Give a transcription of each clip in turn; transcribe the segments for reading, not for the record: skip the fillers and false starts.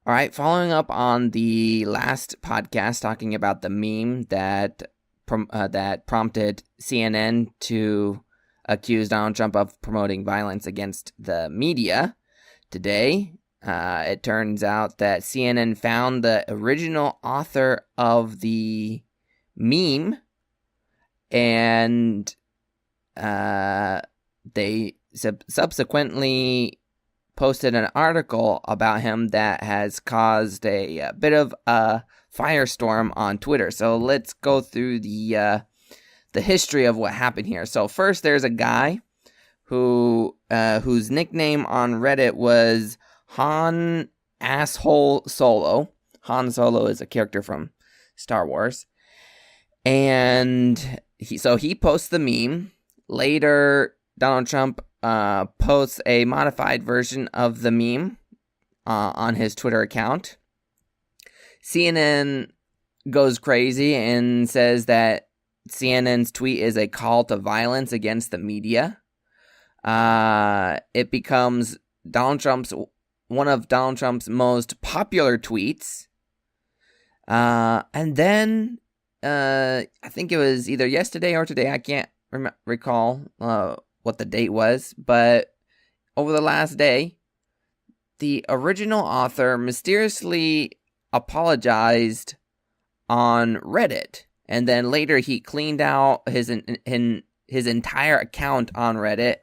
All right, following up on the last podcast talking about the meme that prompted CNN to accuse Donald Trump of promoting violence against the media. Today, it turns out that CNN found the original author of the meme, and they subsequently posted an article about him that has caused a bit of a firestorm on Twitter. So let's go through the history of what happened here. So first, there's a guy whose nickname on Reddit was Han Asshole Solo. Han Solo is a character from Star Wars, and he posts the meme. Later, Donald Trump posts a modified version of the meme on his Twitter account. CNN goes crazy and says that CNN's tweet is a call to violence against the media. It becomes one of Donald Trump's most popular tweets. And then I think it was either yesterday or today. I can't recall what the date was, but over the last day, the original author mysteriously apologized on Reddit, and then later he cleaned out his entire account on Reddit,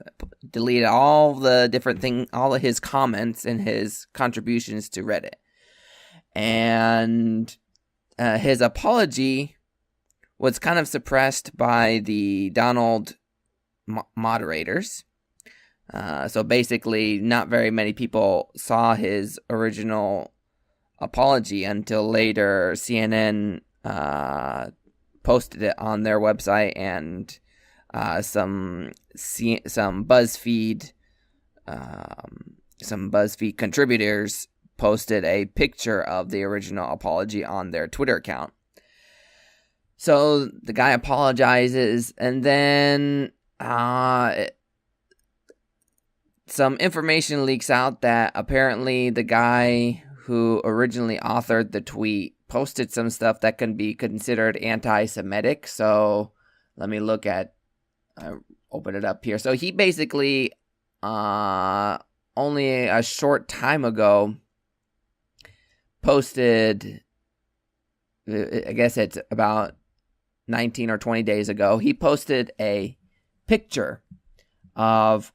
deleted all the different things, all of his comments and his contributions to Reddit, and his apology was kind of suppressed by the Donald moderators. So basically, not very many people saw his original apology until later CNN posted it on their website, and some BuzzFeed contributors posted a picture of the original apology on their Twitter account. So the guy apologizes, and then some information leaks out that apparently the guy who originally authored the tweet posted some stuff that can be considered anti-Semitic. So let me open it up here. So he basically, only a short time ago, posted, I guess it's about 19 or 20 days ago, he posted a picture of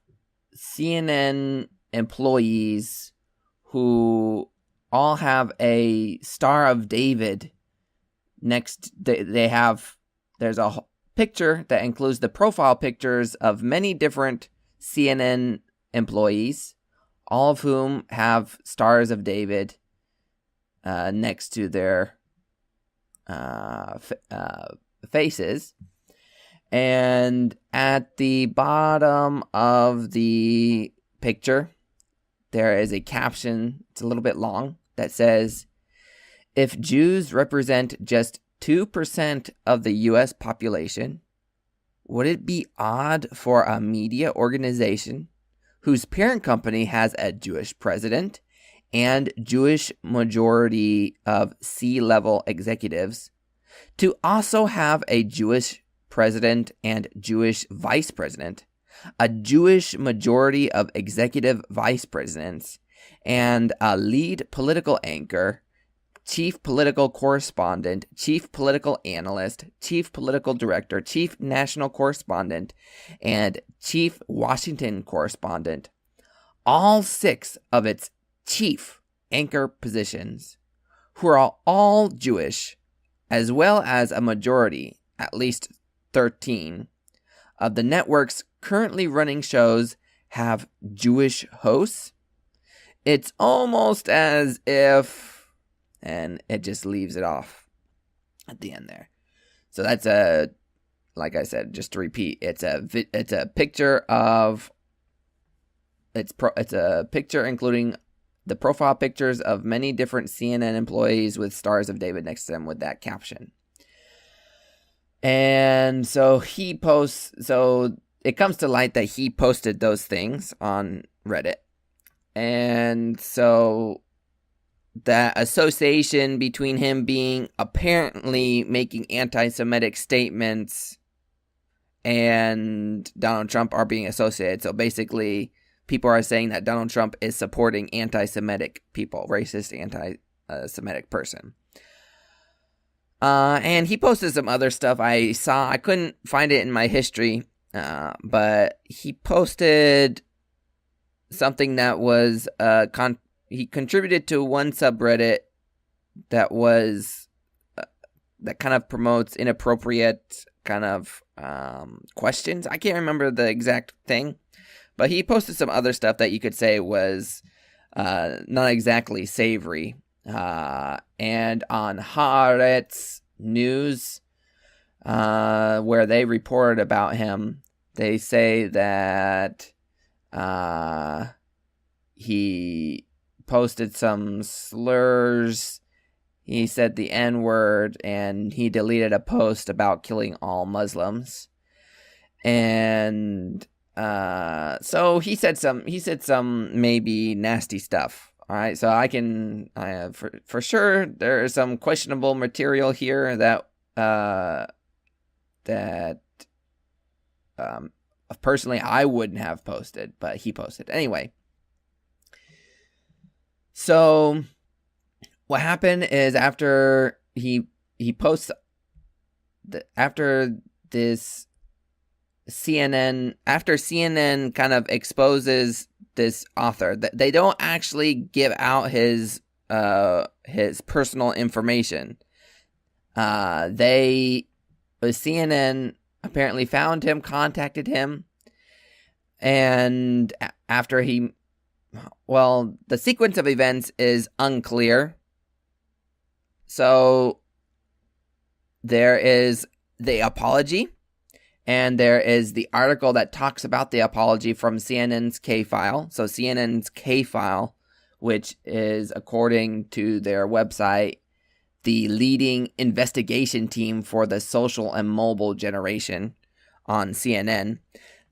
CNN employees who all have a Star of David next. There's a picture that includes the profile pictures of many different CNN employees, all of whom have Stars of David next to their faces. And at the bottom of the picture, there is a caption, it's a little bit long, that says, "If Jews represent just 2% of the U.S. population, would it be odd for a media organization whose parent company has a Jewish president and Jewish majority of C-level executives to also have a Jewish president and Jewish vice president, a Jewish majority of executive vice presidents, and a lead political anchor, chief political correspondent, chief political analyst, chief political director, chief national correspondent, and chief Washington correspondent, all 6 of its chief anchor positions, who are all Jewish, as well as a majority, at least 13, of the network's currently running shows have Jewish hosts. It's almost as if," and it just leaves it off at the end there. So that's like I said, just to repeat, it's a picture of, it's a picture including the profile pictures of many different CNN employees with Stars of David next to them with that caption. And so it comes to light that he posted those things on Reddit. And so that association between him being apparently making anti-Semitic statements and Donald Trump are being associated. So basically, people are saying that Donald Trump is supporting anti-Semitic people, racist anti-Semitic person. And he posted some other stuff I saw. I couldn't find it in my history, but he posted something that was he contributed to one subreddit that was that kind of promotes inappropriate kind of questions. I can't remember the exact thing, but he posted some other stuff that you could say was not exactly savory. And on Haaretz News, where they reported about him, they say that he posted some slurs. He said the N-word, and he deleted a post about killing all Muslims. And so he said some maybe nasty stuff. All right, so for sure there is some questionable material here that personally I wouldn't have posted, but he posted anyway. So what happened is after he posts after CNN kind of exposes this author, that they don't actually give out his personal information. CNN apparently found him, contacted him, and after the sequence of events is unclear. So there is the apology, and there is the article that talks about the apology from CNN's K-File. So CNN's K-File, which is, according to their website, the leading investigation team for the social and mobile generation on CNN.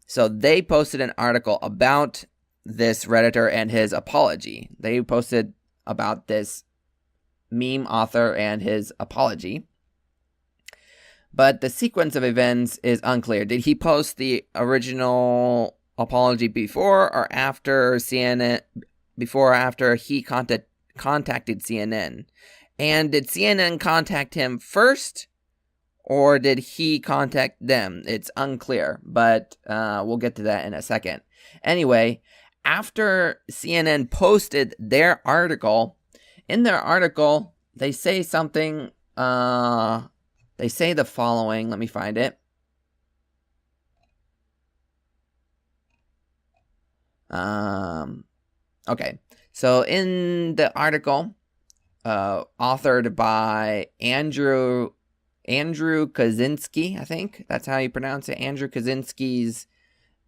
So they posted an article about this Redditor and his apology. They posted about this meme author and his apology. But the sequence of events is unclear. Did he post the original apology before or after CNN? Before or after he contacted CNN? And did CNN contact him first, or did he contact them? It's unclear, but we'll get to that in a second. Anyway, after CNN posted their article, in their article, they say something, they say the following. Let me find it. Okay, so in the article, authored by Andrew Kaczynski, I think that's how you pronounce it. Andrew Kaczynski's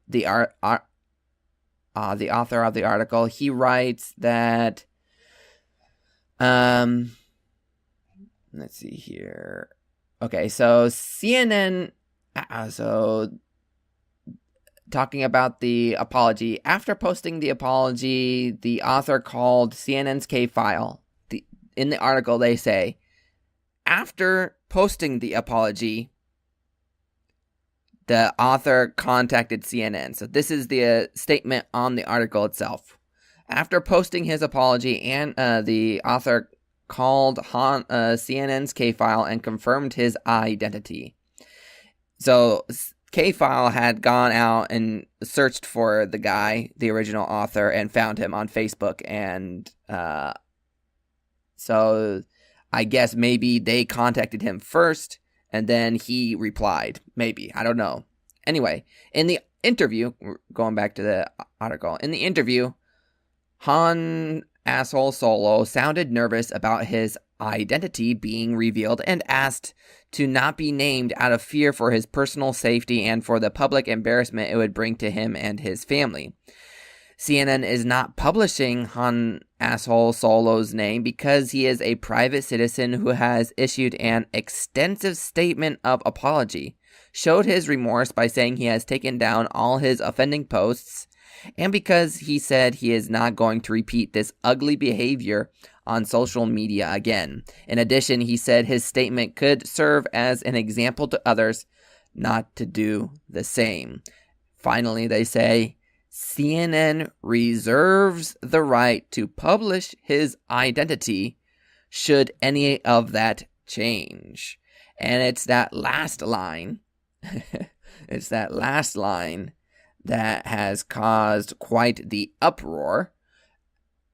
the author of the article. He writes that let's see here. Okay, so CNN, talking about the apology. After posting the apology, the author called CNN's K-File. In the article, they say, after posting the apology, the author contacted CNN. So this is the statement on the article itself. After posting his apology, and the author called CNN's K-File and confirmed his identity. So K-File had gone out and searched for the guy, the original author, and found him on Facebook. And so I guess maybe they contacted him first, and then he replied. Maybe. I don't know. Anyway, in the interview, going back to the article, in the interview, Han Asshole Solo sounded nervous about his identity being revealed and asked to not be named out of fear for his personal safety and for the public embarrassment it would bring to him and his family. CNN is not publishing Han Asshole Solo's name because he is a private citizen who has issued an extensive statement of apology, showed his remorse by saying he has taken down all his offending posts, and because he said he is not going to repeat this ugly behavior on social media again. In addition, he said his statement could serve as an example to others not to do the same. Finally, they say, CNN reserves the right to publish his identity should any of that change. And it's that last line, it's that last line that has caused quite the uproar.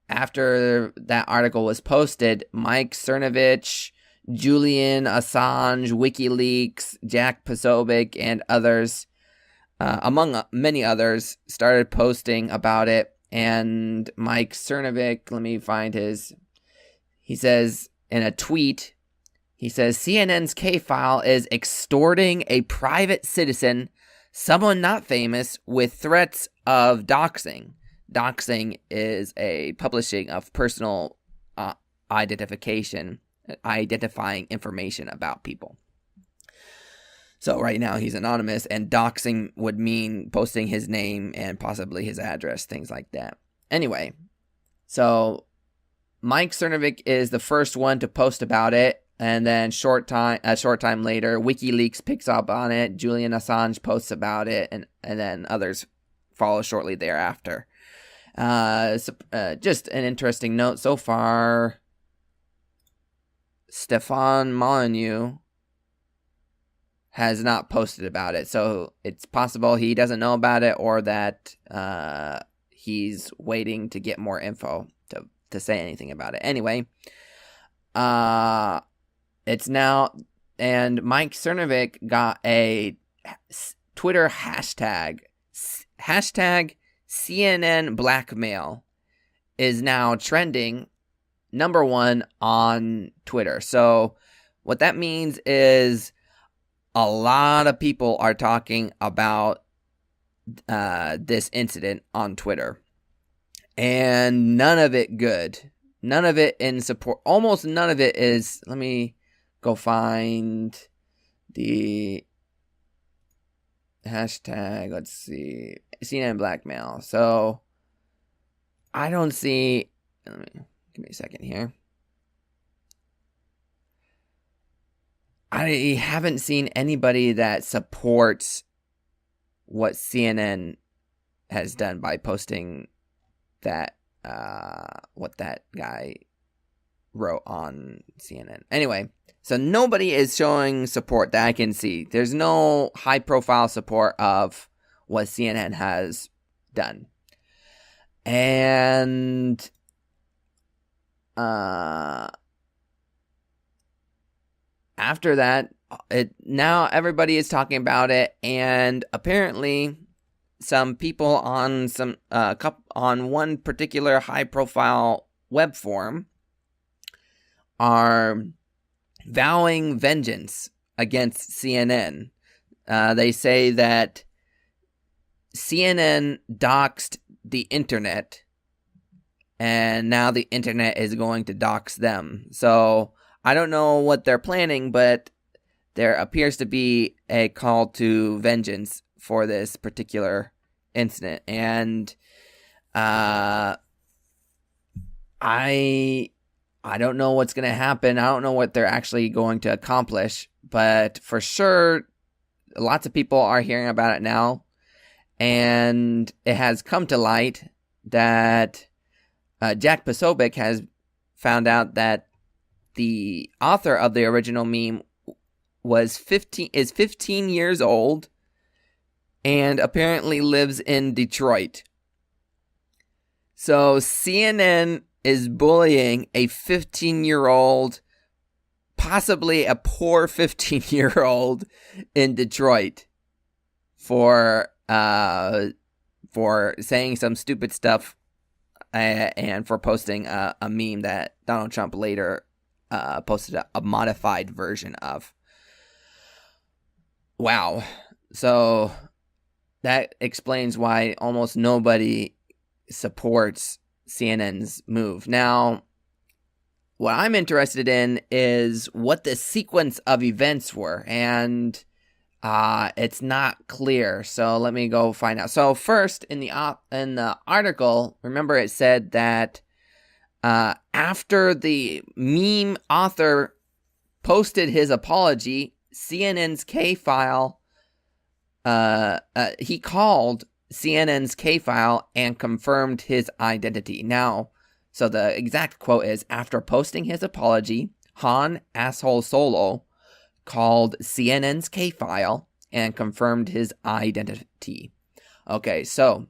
After that article was posted, Mike Cernovich, Julian Assange, WikiLeaks, Jack Posobiec, and others, among many others, started posting about it. And Mike Cernovich, let me find he says in a tweet, he says, CNN's K-file is extorting a private citizen, someone not famous, with threats of doxing. Doxing is a publishing of personal identifying information about people. So right now he's anonymous, and doxing would mean posting his name and possibly his address, things like that. Anyway, so Mike Cernovich is the first one to post about it, and then a short time later, WikiLeaks picks up on it. Julian Assange posts about it, and then others follow shortly thereafter. Just an interesting note so far. Stefan Molyneux has not posted about it, so it's possible he doesn't know about it, or that he's waiting to get more info to say anything about it. Anyway, it's now, and Mike Cernovich got a Twitter hashtag CNN Blackmail is now trending #1 on Twitter. So what that means is a lot of people are talking about this incident on Twitter, and none of it good. None of it in support. Almost none of it is. Let me go find the hashtag. Let's see. CNN Blackmail. So I don't see. Give me a second here. I haven't seen anybody that supports what CNN has done by posting that what that guy wrote on CNN. Anyway, so nobody is showing support that I can see. There's no high profile support of what CNN has done. And after that, now everybody is talking about it, and apparently some people on on one particular high-profile web forum are vowing vengeance against CNN. They say that CNN doxed the internet, and now the internet is going to dox them. So I don't know what they're planning, but there appears to be a call to vengeance for this particular incident. And I don't know what's going to happen. I don't know what they're actually going to accomplish, but for sure, lots of people are hearing about it now. And it has come to light that Jack Posobiec has found out that the author of the original meme is 15 years old and apparently lives in Detroit. So CNN is bullying a 15-year-old, possibly a poor 15-year-old in Detroit for saying some stupid stuff and for posting a meme that Donald Trump later posted a modified version of. Wow. So that explains why almost nobody supports CNN's move. Now, what I'm interested in is what the sequence of events were, and it's not clear. So let me go find out. So first, in the article, remember it said that After the meme author posted his apology, CNN's K-File, he called CNN's K-File and confirmed his identity. Now, so the exact quote is, after posting his apology, Han Asshole Solo called CNN's K-File and confirmed his identity. Okay, so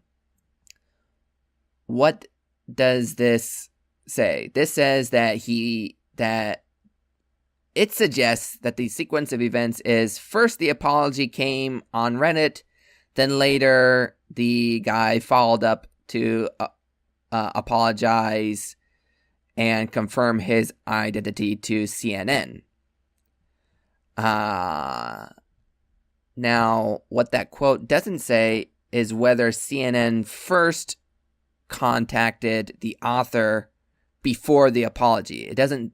what does this say? This says that it suggests that the sequence of events is first the apology came on Reddit, then later the guy followed up to apologize and confirm his identity to CNN. Now, what that quote doesn't say is whether CNN first contacted the author before the apology. It doesn't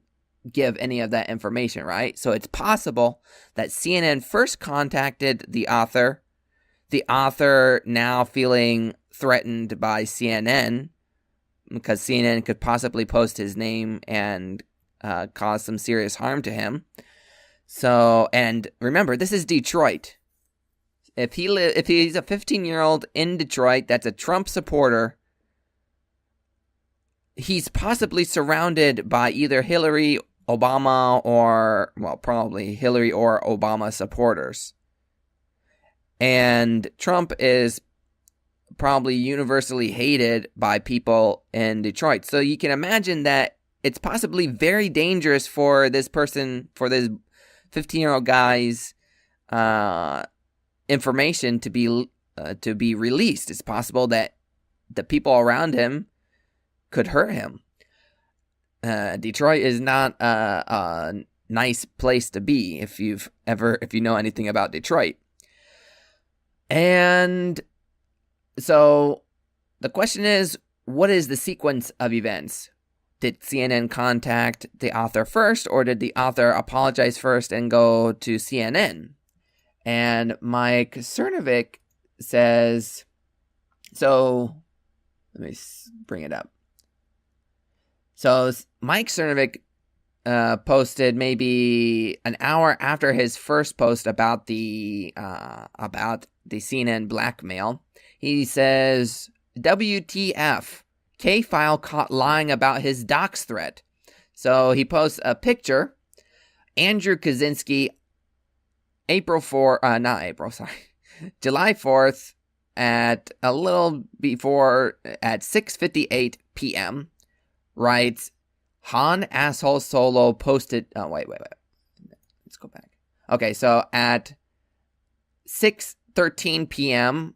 give any of that information, right? So it's possible that CNN first contacted the author now feeling threatened by CNN, because CNN could possibly post his name and cause some serious harm to him. So, and remember, this is Detroit. If he's a 15-year-old in Detroit that's a Trump supporter, he's possibly surrounded by either Hillary, Obama, or, well, probably Hillary or Obama supporters. And Trump is probably universally hated by people in Detroit. So you can imagine that it's possibly very dangerous for this person, for this 15-year-old guy's information to be released. It's possible that the people around him could hurt him. Detroit is not a nice place to be if you know anything about Detroit. And so the question is, what is the sequence of events? Did CNN contact the author first, or did the author apologize first and go to CNN? And Mike Cernovic says, so let me bring it up. So Mike Cernovic posted maybe an hour after his first post about the CNN blackmail. He says, WTF, K-File caught lying about his dox threat. So he posts a picture, Andrew Kaczynski, July 4th at a little before, at 6:58 p.m., writes, Han Asshole Solo posted, wait. Let's go back. Okay, so at 6:13 p.m.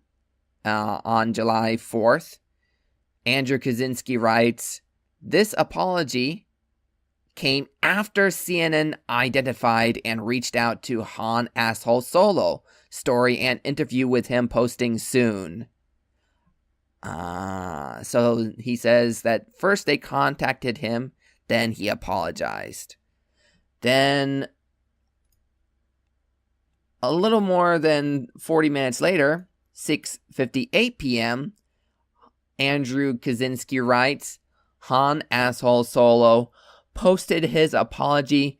On July 4th, Andrew Kaczynski writes, this apology came after CNN identified and reached out to Han Asshole Solo. Story and interview with him posting soon. So he says that first they contacted him, then he apologized. Then a little more than 40 minutes later, 6:58 p.m., Andrew Kaczynski writes, Han Asshole Solo posted his apology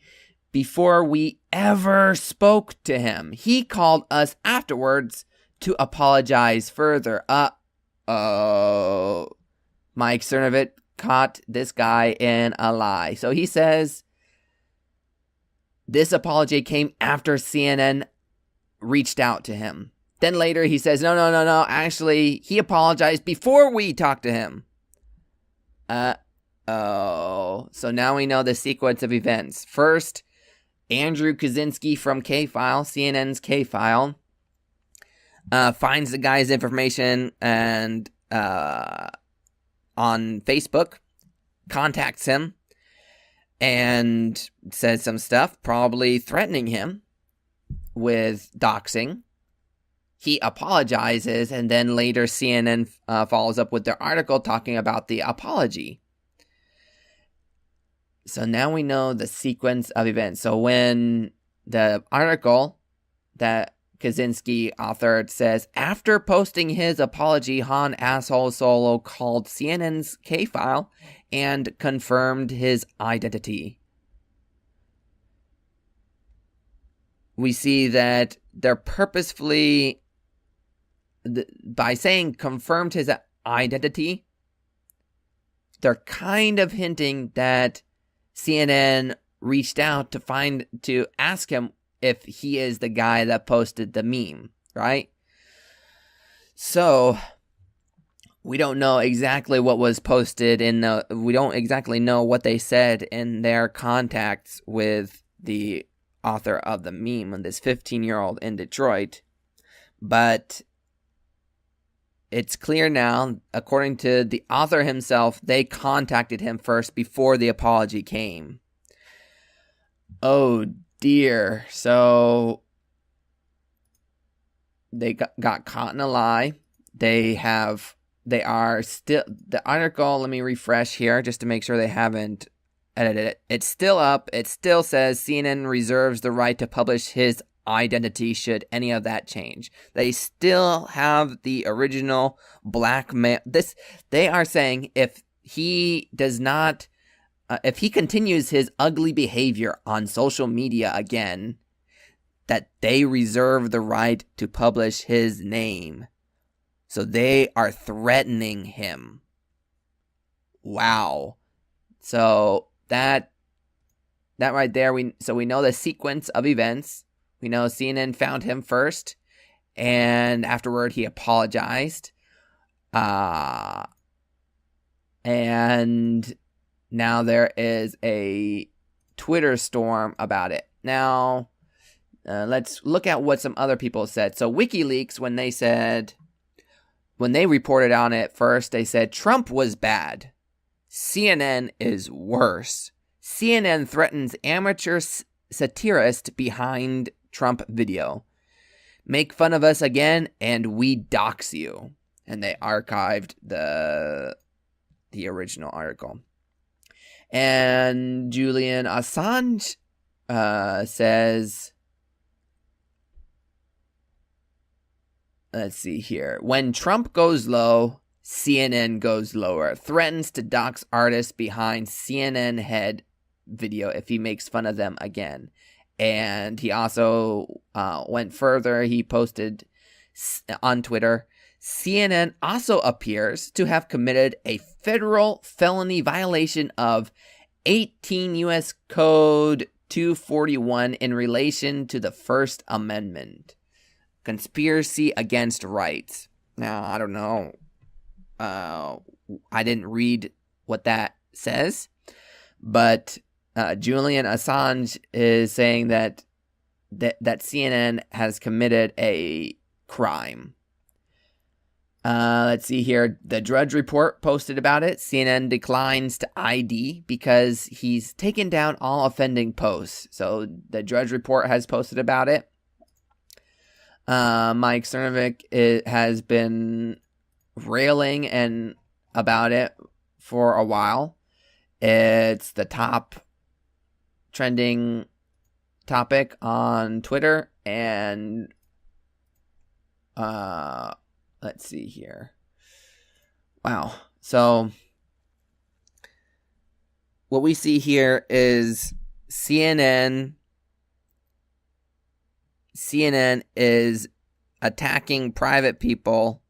before we ever spoke to him. He called us afterwards to apologize further. Mike Cernovic caught this guy in a lie. So he says this apology came after CNN reached out to him. Then later he says, no. Actually, he apologized before we talked to him. So now we know the sequence of events. First, Andrew Kaczynski from K-File, CNN's K-File, finds the guy's information and on Facebook, contacts him, and says some stuff, probably threatening him with doxing. He apologizes, and then later CNN follows up with their article talking about the apology. So now we know the sequence of events. So when the article that Kaczynski, author, says, after posting his apology, Han Asshole Solo called CNN's K-file and confirmed his identity. We see that they're purposefully, by saying confirmed his identity, they're kind of hinting that CNN reached out to ask him if he is the guy that posted the meme, right? So we don't know exactly what was posted we don't exactly know what they said in their contacts with the author of the meme, and this 15-year-old in Detroit. But it's clear now, according to the author himself, they contacted him first before the apology came. Oh dear. So they got caught in a lie. They are still, the article, let me refresh here just to make sure they haven't edited it. It's still up. It still says CNN reserves the right to publish his identity should any of that change. They still have the original blackmail. They are saying if he does not, if he continues his ugly behavior on social media again, that they reserve the right to publish his name. So they are threatening him. Wow. So that right there, we know the sequence of events. We know CNN found him first, and afterward he apologized. And now there is a Twitter storm about it. Now, let's look at what some other people said. So WikiLeaks, when they reported on it first, they said Trump was bad. CNN is worse. CNN threatens amateur satirist behind Trump video. Make fun of us again and we dox you. And they archived the original article. And Julian Assange says, let's see here. When Trump goes low, CNN goes lower. Threatens to dox artists behind CNN head video if he makes fun of them again. And he also went further. He posted on Twitter, CNN also appears to have committed a federal felony violation of 18 U.S. Code 241 in relation to the First Amendment. Conspiracy against rights. Now, I don't know. I didn't read what that says, but Julian Assange is saying that CNN has committed a crime. Let's see here. The Drudge Report posted about it. CNN declines to ID because he's taken down all offending posts. So the Drudge Report has posted about it. Mike Cernovich has been railing about it for a while. It's the top trending topic on Twitter, and let's see here. Wow. So what we see here is CNN is attacking private people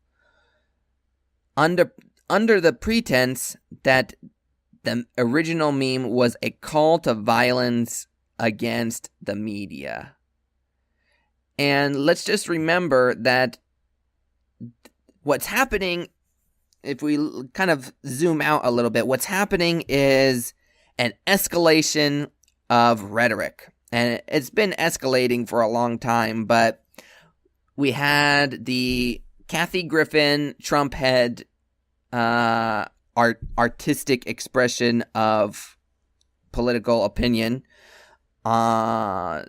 under the pretense that the original meme was a call to violence against the media. And let's just remember that what's happening, if we kind of zoom out a little bit, what's happening is an escalation of rhetoric. And it's been escalating for a long time, but we had the Kathy Griffin Trump head artistic expression of political opinion, where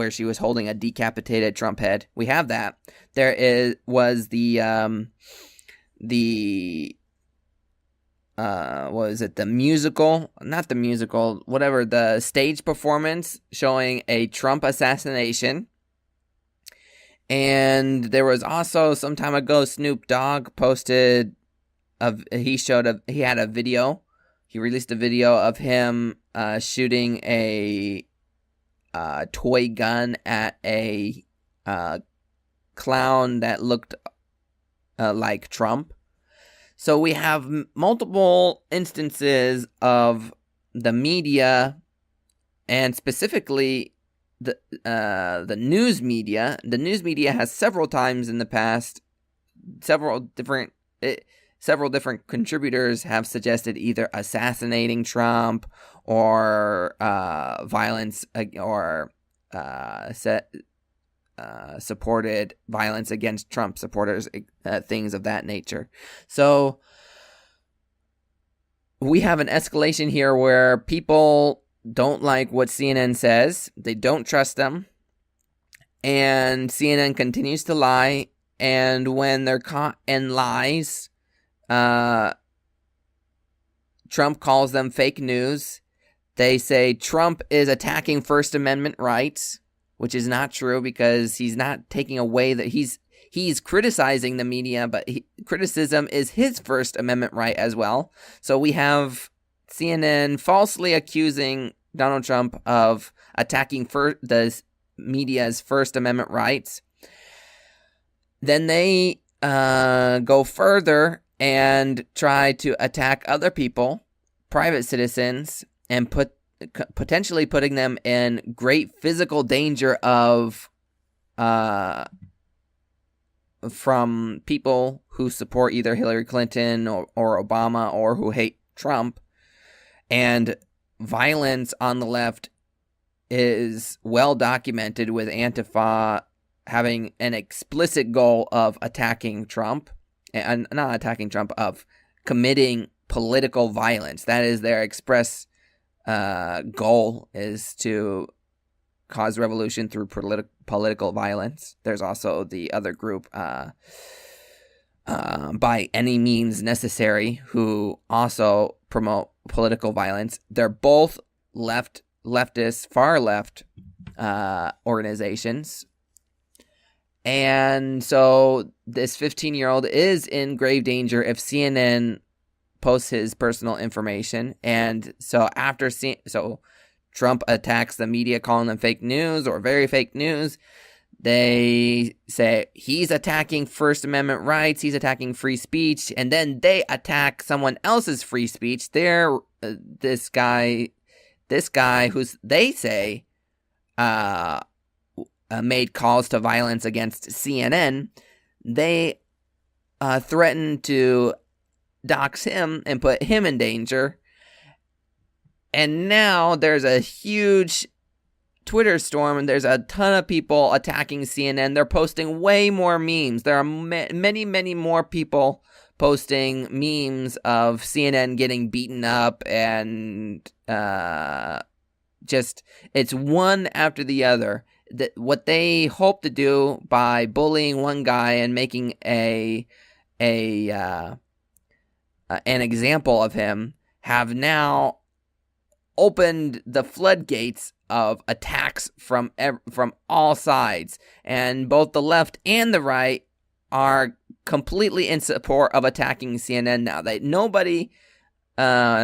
she was holding a decapitated Trump head. We have that. There was the musical, not the musical, whatever, the stage performance showing a Trump assassination. And there was also some time ago, Snoop Dogg posted he had a video. He released a video of him shooting a toy gun at a clown that looked like Trump. So we have multiple instances of the media, and specifically the news media. The news media has several times in the past, several different contributors have suggested either assassinating Trump or violence or supported violence against Trump supporters, things of that nature. So we have an escalation here where people don't like what CNN says. They don't trust them. And CNN continues to lie. And when they're caught in lies, Trump calls them fake news. They say Trump is attacking First Amendment rights, which is not true because he's not taking away that he's criticizing the media, but criticism is his First Amendment right as well. So we have CNN falsely accusing Donald Trump of attacking the media's First Amendment rights. Then they go further and try to attack other people, private citizens, and potentially putting them in great physical danger from people who support either Hillary Clinton or Obama or who hate Trump. And violence on the left is well documented, with Antifa having an explicit goal of attacking Trump, and not attacking Trump, of committing political violence. That is their express goal, is to cause revolution through political violence. There's also the other group, by any means necessary, who also promote political violence. They're both leftist, far left organizations. And so this 15-year-old is in grave danger if CNN posts his personal information. And so Trump attacks the media, calling them fake news or very fake news. They say he's attacking First Amendment rights, he's attacking free speech, and then they attack someone else's free speech. They're this guy who's, they say, made calls to violence against CNN. They threatened to dox him and put him in danger. And now there's a huge Twitter storm, and there's a ton of people attacking CNN. They're posting way more memes. There are many, many more people posting memes of CNN getting beaten up, and just, it's one after the other. What they hope to do by bullying one guy and making an example of him have now opened the floodgates of attacks from all sides, and both the left and the right are completely in support of attacking CNN now.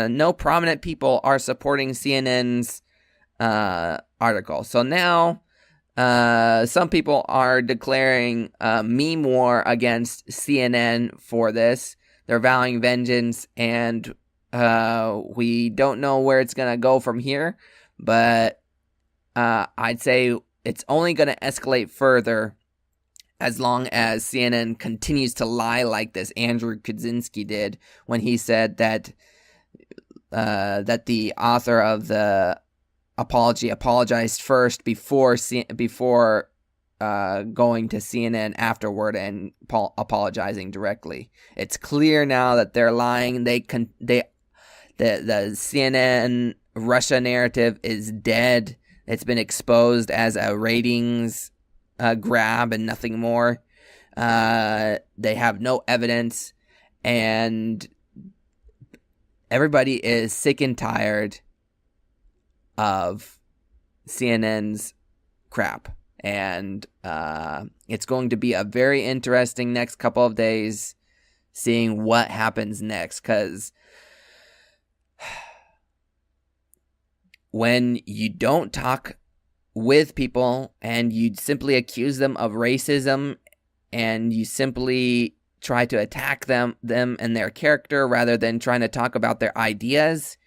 No prominent people are supporting CNN's article. So now some people are declaring meme war against CNN for this. They're vowing vengeance, and we don't know where it's going to go from here, but I'd say it's only going to escalate further as long as CNN continues to lie like this. Andrew Kaczynski did when he said that the author of the apology apologized first before going to CNN afterward and apologizing directly. It's clear now that they're lying. The CNN Russia narrative is dead. It's been exposed as a ratings grab and nothing more. They have no evidence, and everybody is sick and tired of CNN's crap. And it's going to be a very interesting next couple of days seeing what happens next, because when you don't talk with people and you simply accuse them of racism and you simply try to attack them and their character rather than trying to talk about their ideas,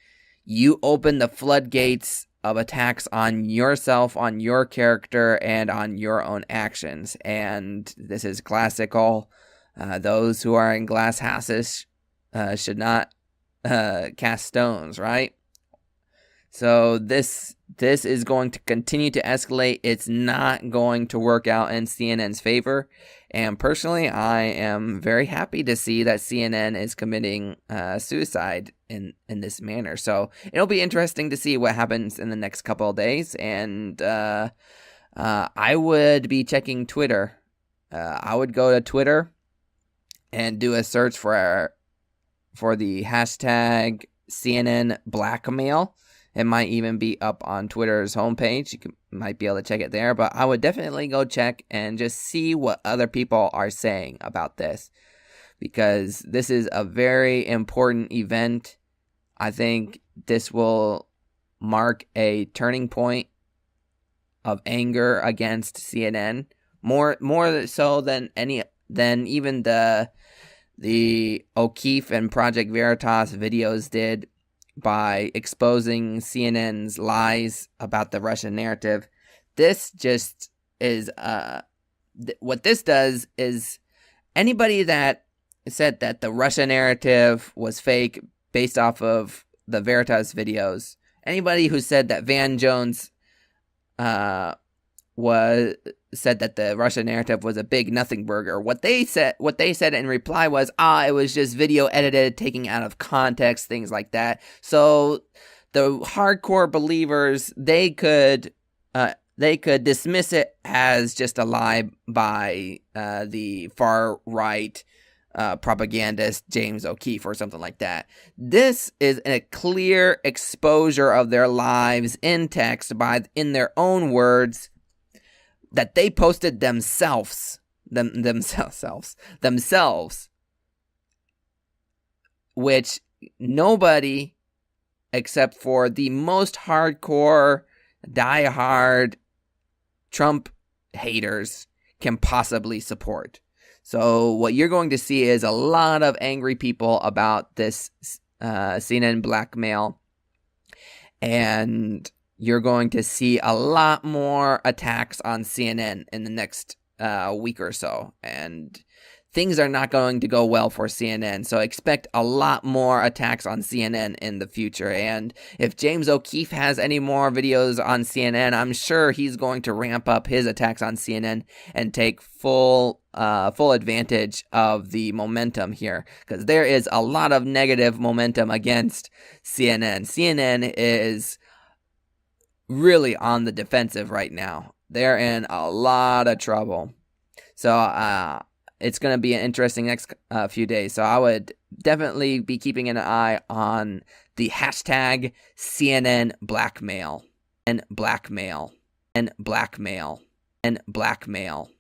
you open the floodgates of attacks on yourself, on your character, and on your own actions. And this is classical. Those who are in glass houses should not cast stones, right? So this is going to continue to escalate. It's not going to work out in CNN's favor. And personally, I am very happy to see that CNN is committing suicide in this manner. So it'll be interesting to see what happens in the next couple of days. And I would be checking Twitter. I would go to Twitter and do a search for the hashtag CNN Blackmail. It might even be up on Twitter's homepage. You might be able to check it there. But I would definitely go check and just see what other people are saying about this, because this is a very important event. I think this will mark a turning point of anger against CNN, more so than even the O'Keefe and Project Veritas videos did, by exposing CNN's lies about the Russian narrative. This just is what this does is anybody that said that the Russia narrative was fake based off of the Veritas videos, anybody who said that Van Jones said that the Russia narrative was a big nothing burger, what they said in reply was, it was just video edited, taken out of context, things like that. So the hardcore believers, they could dismiss it as just a lie by the far right propagandist James O'Keefe or something like that. This is a clear exposure of their lives in text in their own words that they posted themselves, which nobody except for the most hardcore, diehard Trump haters can possibly support. So what you're going to see is a lot of angry people about this CNN blackmail, and you're going to see a lot more attacks on CNN in the next week or so. And things are not going to go well for CNN. So expect a lot more attacks on CNN in the future. And if James O'Keefe has any more videos on CNN, I'm sure he's going to ramp up his attacks on CNN and take full advantage of the momentum here, because there is a lot of negative momentum against CNN. CNN is really on the defensive right now. They're in a lot of trouble. So it's going to be an interesting next few days. So I would definitely be keeping an eye on the hashtag CNN blackmail and blackmail and blackmail and blackmail.